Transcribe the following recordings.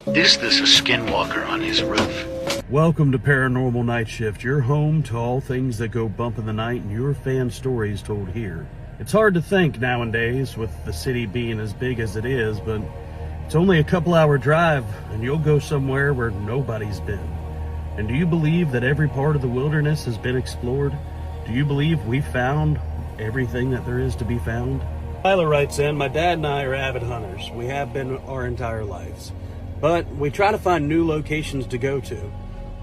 Is this a skinwalker on his roof? Welcome to Paranormal Nightshift, your home to all things that go bump in the night and your fan stories told here. It's hard to think nowadays with the city being as big as it is, but it's only a couple-hour drive and you'll go somewhere where nobody's been. And do you believe that every part of the wilderness has been explored? Do you believe we found everything that there is to be found? Ayla writes in, my dad and I are avid hunters. We have been our entire lives. But we try to find new locations to go to.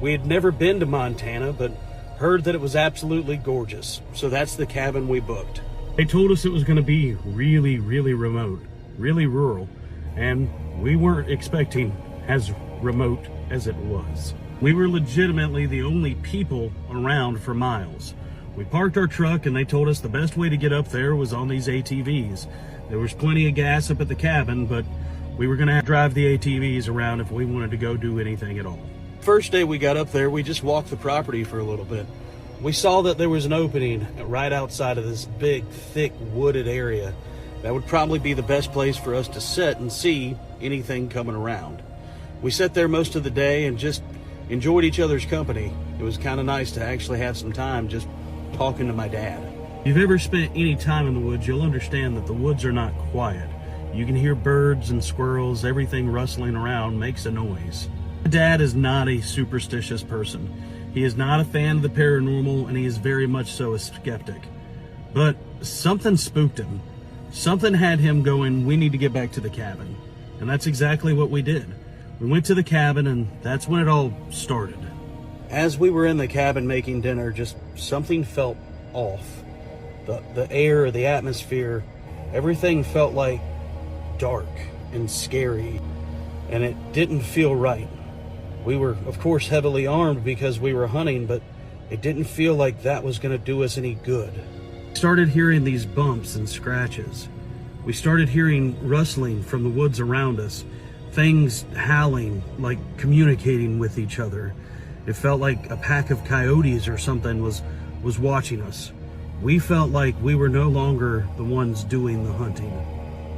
We had never been to Montana, but heard that it was absolutely gorgeous. So that's the cabin we booked. They told us it was going to be really, really remote, really rural. And we weren't expecting as remote as it was. We were legitimately the only people around for miles. We parked our truck and they told us the best way to get up there was on these ATVs. There was plenty of gas up at the cabin, but we were going to drive the ATVs around if we wanted to go do anything at all. First day we got up there, we just walked the property for a little bit. We saw that there was an opening right outside of this big, thick, wooded area. That would probably be the best place for us to sit and see anything coming around. We sat there most of the day and just enjoyed each other's company. It was kind of nice to actually have some time just talking to my dad. If you've ever spent any time in the woods, you'll understand that the woods are not quiet. You can hear birds and squirrels, everything rustling around makes a noise. My dad is not a superstitious person. He is not a fan of the paranormal, and he is very much so a skeptic. But something spooked him. Something had him going, we need to get back to the cabin. And that's exactly what we did. We went to the cabin, and that's when it all started. As we were in the cabin making dinner, just something felt off. The air, the atmosphere, everything felt like dark and scary, and it didn't feel right. We were, of course, heavily armed because we were hunting, but it didn't feel like that was going to do us any good. We started hearing these bumps and scratches. We started hearing rustling from the woods around us, things howling, like communicating with each other. It felt like a pack of coyotes or something was watching us. We felt like we were no longer the ones doing the hunting.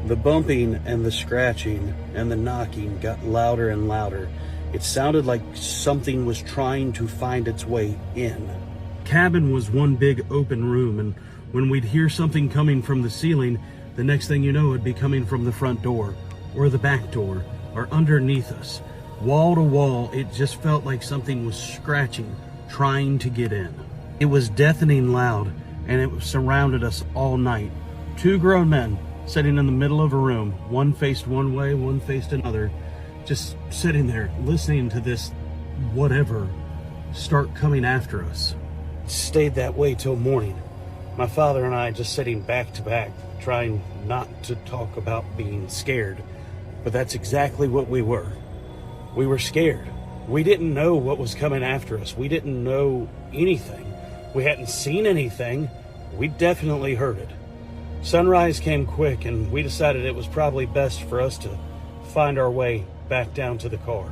The bumping and the scratching and the knocking got louder and louder. It sounded like something was trying to find its way in. The cabin was one big open room, and when we'd hear something coming from the ceiling, the next thing you know, it'd be coming from the front door, or the back door, or underneath us. Wall to wall, it just felt like something was scratching, trying to get in. It was deafening loud, and it surrounded us all night. Two grown men sitting in the middle of a room, one faced one way, one faced another, just sitting there listening to this whatever start coming after us. It stayed that way till morning. My father and I just sitting back to back, trying not to talk about being scared, but that's exactly what we were. We were scared. We didn't know what was coming after us. We didn't know anything. We hadn't seen anything. We definitely heard it. Sunrise came quick, and we decided it was probably best for us to find our way back down to the car.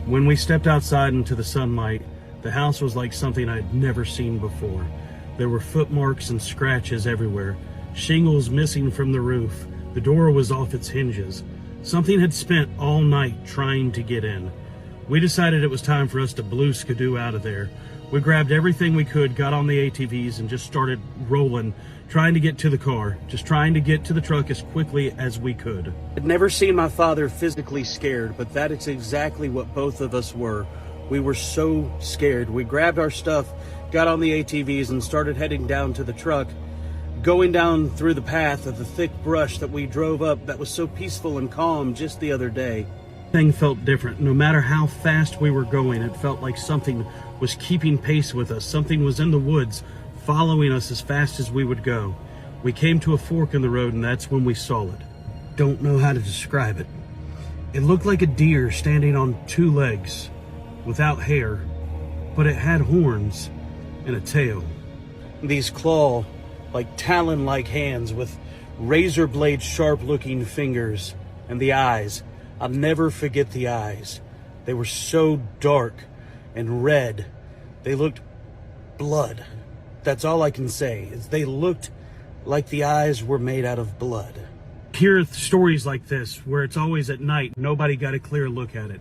When we stepped outside into the sunlight, the house was like something I'd never seen before. There were footmarks and scratches everywhere, shingles missing from the roof. The door was off its hinges. Something had spent all night trying to get in. We decided it was time for us to blue skidoo out of there. We grabbed everything we could, got on the ATVs, and just started rolling, trying to get to the car, just trying to get to the truck as quickly as we could. I'd never seen my father physically scared, but that is exactly what both of us were. We were so scared. We grabbed our stuff, got on the ATVs, and started heading down to the truck, going down through the path of the thick brush that we drove up that was so peaceful and calm just the other day. Thing felt different. No matter how fast we were going, it felt like something was keeping pace with us. Something was in the woods, following us as fast as we would go. We came to a fork in the road, and that's when we saw it. Don't know how to describe it. It looked like a deer standing on two legs, without hair, but it had horns and a tail. These claw, like talon-like hands with razor blade sharp-looking fingers, and the eyes. I'll never forget the eyes. They were so dark and red. They looked blood. That's all I can say, is they looked like the eyes were made out of blood. hear stories like this where it's always at night, nobody got a clear look at it.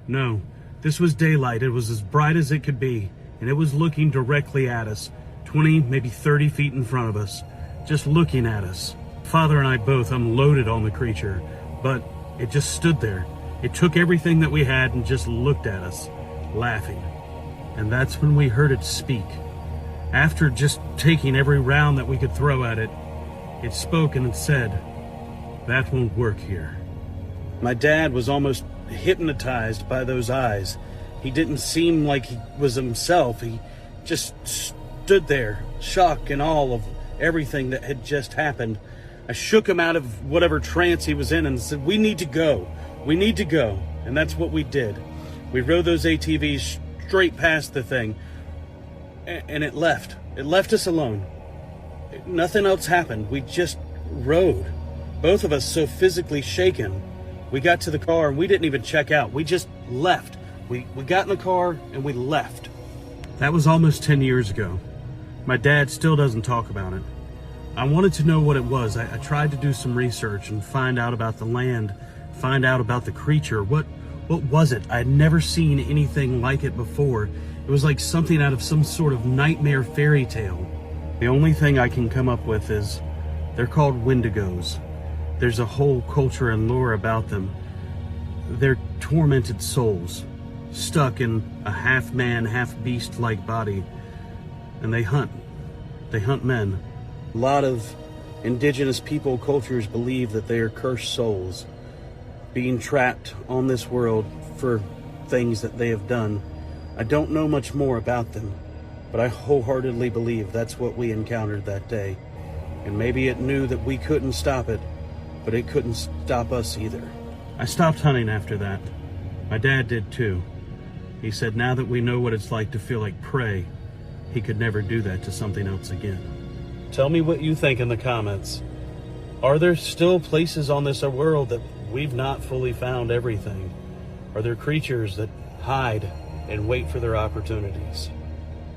No, this was daylight. It was as bright as it could be, and it was looking directly at us, 20, maybe 30 feet in front of us, just looking at us. Father and I both unloaded on the creature, but it just stood there. It took everything that we had and just looked at us, laughing. And that's when we heard it speak. After just taking every round that we could throw at it, it spoke and it said, "That won't work here." My dad was almost hypnotized by those eyes. He didn't seem like he was himself. He just stood there, shock and awe of everything that had just happened. I shook him out of whatever trance he was in and said, "We need to go. We need to go." And that's what we did. We rode those ATVs straight past the thing, and it left. It left us alone. Nothing else happened. We just rode. Both of us so physically shaken. We got to the car and we didn't even check out. We just left. We got in the car and we left. That was almost 10 years ago. My dad still doesn't talk about it. I wanted to know what it was. I tried to do some research and find out about the land, find out about the creature. What was it? I had never seen anything like it before. It was like something out of some sort of nightmare fairy tale. The only thing I can come up with is they're called wendigos. There's a whole culture and lore about them. They're tormented souls, stuck in a half-man, half-beast-like body. And they hunt. They hunt men. A lot of indigenous people cultures believe that they are cursed souls, being trapped on this world for things that they have done. I don't know much more about them, but I wholeheartedly believe that's what we encountered that day. And maybe it knew that we couldn't stop it, but it couldn't stop us either. I stopped hunting after that. My dad did too. He said now that we know what it's like to feel like prey, he could never do that to something else again. Tell me what you think in the comments. Are there still places on this world that we've not fully found everything? Are there creatures that hide and wait for their opportunities?